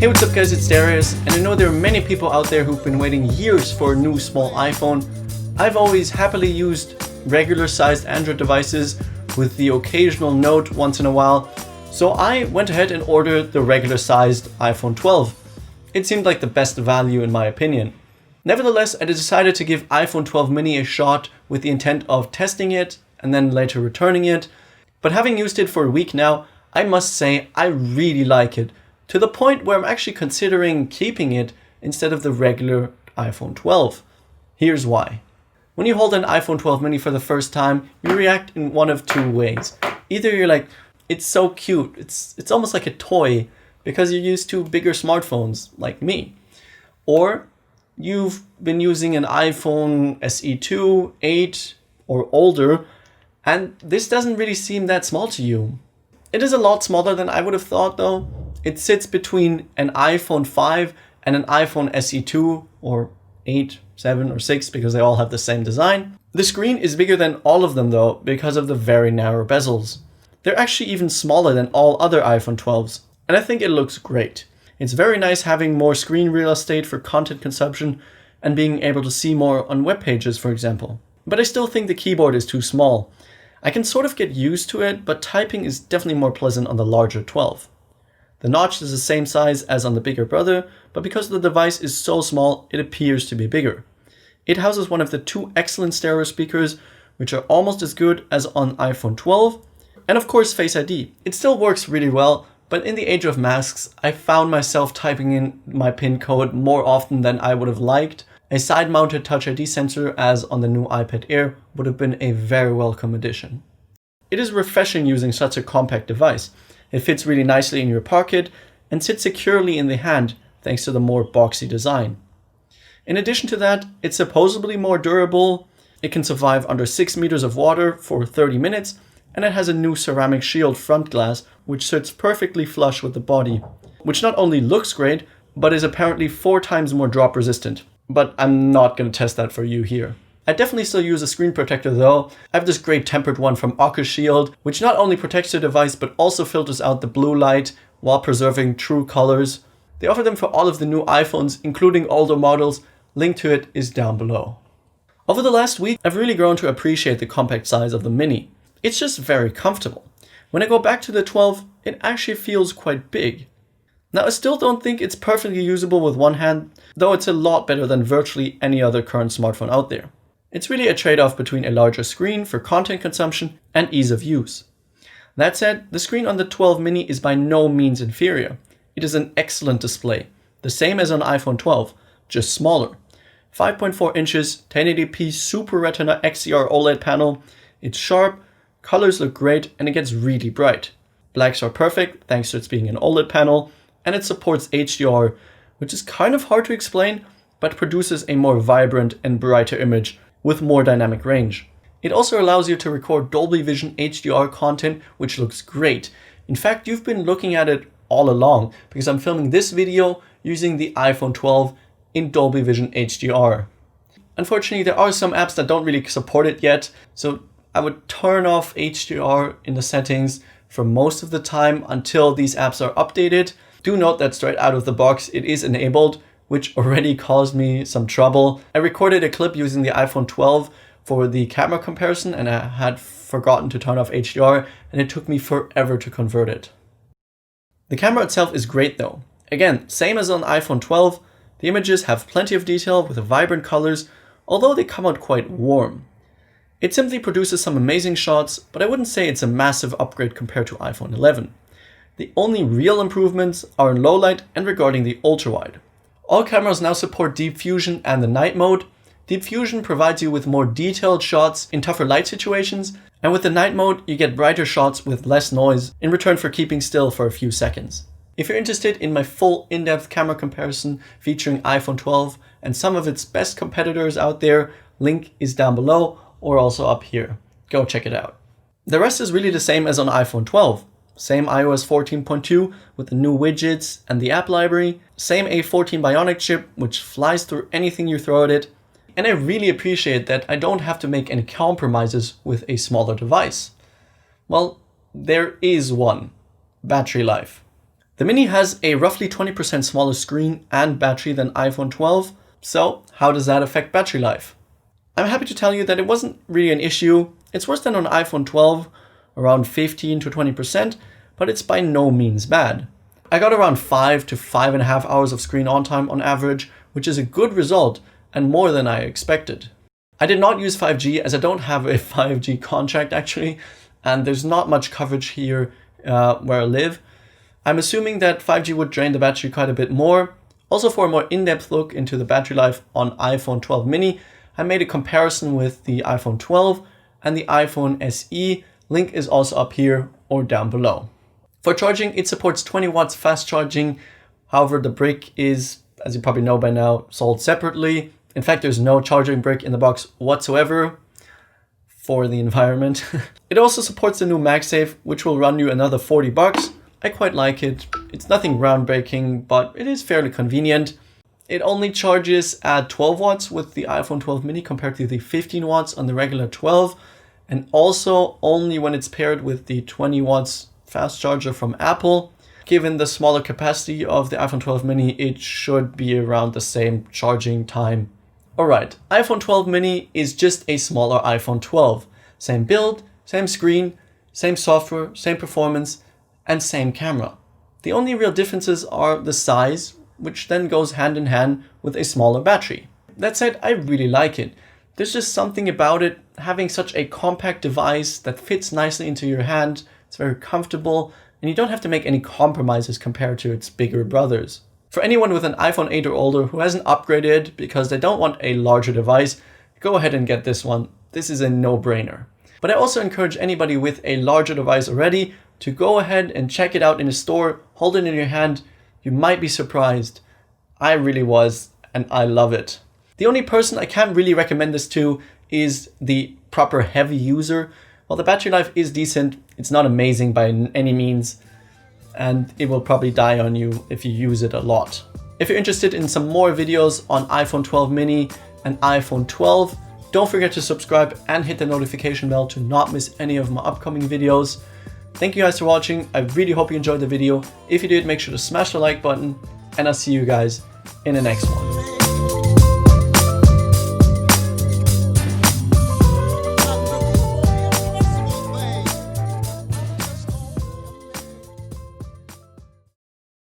Hey, what's up guys, it's Darius, and I know there are many people out there who've been waiting years for a new small iPhone. I've always happily used regular sized Android devices with the occasional Note once in a while, so I went ahead and ordered the regular sized iPhone 12. It seemed like the best value in my opinion. Nevertheless, I decided to give iPhone 12 mini a shot with the intent of testing it and then later returning it. But having used it for a week now, I must say I really like it, to the point where I'm actually considering keeping it instead of the regular iPhone 12. Here's why. When you hold an iPhone 12 mini for the first time, you react in one of two ways. Either you're like, it's so cute, it's almost like a toy because you're used to bigger smartphones like me. Or you've been using an iPhone SE2, 8 or older, and this doesn't really seem that small to you. It is a lot smaller than I would have thought though. It sits between an iPhone 5 and an iPhone SE2 or 8, 7 or 6 because they all have the same design. The screen is bigger than all of them though because of the very narrow bezels. They're actually even smaller than all other iPhone 12s, and I think it looks great. It's very nice having more screen real estate for content consumption and being able to see more on web pages, for example. But I still think the keyboard is too small. I can sort of get used to it, but typing is definitely more pleasant on the larger 12. The notch is the same size as on the bigger brother, but because the device is so small, it appears to be bigger. It houses one of the two excellent stereo speakers, which are almost as good as on iPhone 12, and of course Face ID. It still works really well, but in the age of masks, I found myself typing in my PIN code more often than I would have liked. A side-mounted Touch ID sensor, as on the new iPad Air, would have been a very welcome addition. It is refreshing using such a compact device. It fits really nicely in your pocket and sits securely in the hand thanks to the more boxy design. In addition to that, it's supposedly more durable. It can survive under 6 meters of water for 30 minutes, and it has a new ceramic shield front glass which sits perfectly flush with the body, which not only looks great, but is apparently 4 times more drop resistant. But I'm not going to test that for you here. I definitely still use a screen protector though. I have this great tempered one from Shield, which not only protects the device but also filters out the blue light while preserving true colors. They offer them for all of the new iPhones, including older models. Link to it is down below. Over the last week, I've really grown to appreciate the compact size of the Mini. It's just very comfortable. When I go back to the 12, it actually feels quite big. Now I still don't think it's perfectly usable with one hand, though it's a lot better than virtually any other current smartphone out there. It's really a trade-off between a larger screen for content consumption and ease of use. That said, the screen on the 12 mini is by no means inferior. It is an excellent display, the same as on iPhone 12, just smaller. 5.4 inches, 1080p Super Retina XDR OLED panel. It's sharp, colors look great, and it gets really bright. Blacks are perfect thanks to its being an OLED panel, and it supports HDR, which is kind of hard to explain, but produces a more vibrant and brighter image with more dynamic range. It also allows you to record Dolby Vision HDR content, which looks great. In fact, you've been looking at it all along because I'm filming this video using the iPhone 12 in Dolby Vision HDR. Unfortunately, there are some apps that don't really support it yet, so I would turn off HDR in the settings for most of the time until these apps are updated. Do note that straight out of the box, it is enabled, which already caused me some trouble. I recorded a clip using the iPhone 12 for the camera comparison, and I had forgotten to turn off HDR, and it took me forever to convert it. The camera itself is great though. Again, same as on iPhone 12, the images have plenty of detail with vibrant colors, although they come out quite warm. It simply produces some amazing shots, but I wouldn't say it's a massive upgrade compared to iPhone 11. The only real improvements are in low light and regarding the ultra-wide. All cameras now support Deep Fusion and the night mode. Deep Fusion provides you with more detailed shots in tougher light situations, and with the night mode you get brighter shots with less noise in return for keeping still for a few seconds. If you're interested in my full in-depth camera comparison featuring iPhone 12 and some of its best competitors out there, link is down below or also up here. Go check it out. The rest is really the same as on iPhone 12. Same iOS 14.2 with the new widgets and the app library. Same A14 Bionic chip, which flies through anything you throw at it. And I really appreciate that I don't have to make any compromises with a smaller device. Well, there is one. Battery life. The The Mini has a roughly 20% smaller screen and battery than iPhone 12, so how does that affect battery life? I'm happy to tell you that it wasn't really an issue. It's worse than on iPhone 12, around 15 to 20%, but it's by no means bad. I got around 5 to 5.5 hours of screen on time on average, which is a good result and more than I expected. I did not use 5G as I don't have a 5G contract actually, and there's not much coverage here where I live. I'm assuming that 5G would drain the battery quite a bit more. Also, for a more in-depth look into the battery life on iPhone 12 mini, I made a comparison with the iPhone 12 and the iPhone SE. Link is also up here or down below. For charging, it supports 20 watts fast charging. However, the brick is, as you probably know by now, sold separately. In fact, there's no charging brick in the box whatsoever for the environment. It also supports the new MagSafe, which will run you another $40. I quite like it. It's nothing groundbreaking, but it is fairly convenient. It only charges at 12 watts with the iPhone 12 mini compared to the 15 watts on the regular 12, and also only when it's paired with the 20 watts fast charger from Apple. Given the smaller capacity of the iPhone 12 mini, it should be around the same charging time. Alright, iPhone 12 mini is just a smaller iPhone 12. Same build, same screen, same software, same performance, and same camera. The only real differences are the size, which then goes hand in hand with a smaller battery. That said, I really like it. There's just something about it, having such a compact device that fits nicely into your hand. It's very comfortable, and you don't have to make any compromises compared to its bigger brothers. For anyone with an iPhone 8 or older who hasn't upgraded because they don't want a larger device, go ahead and get this one. This is a no-brainer. But I also encourage anybody with a larger device already to go ahead and check it out in a store, hold it in your hand. You might be surprised. I really was, and I love it. The only person I can't really recommend this to is the proper heavy user. While the battery life is decent, it's not amazing by any means, and it will probably die on you if you use it a lot. If you're interested in some more videos on iPhone 12 mini and iPhone 12, don't forget to subscribe and hit the notification bell to not miss any of my upcoming videos. Thank you guys for watching. I really hope you enjoyed the video. If you did, make sure to smash the like button, and I'll see you guys in the next one.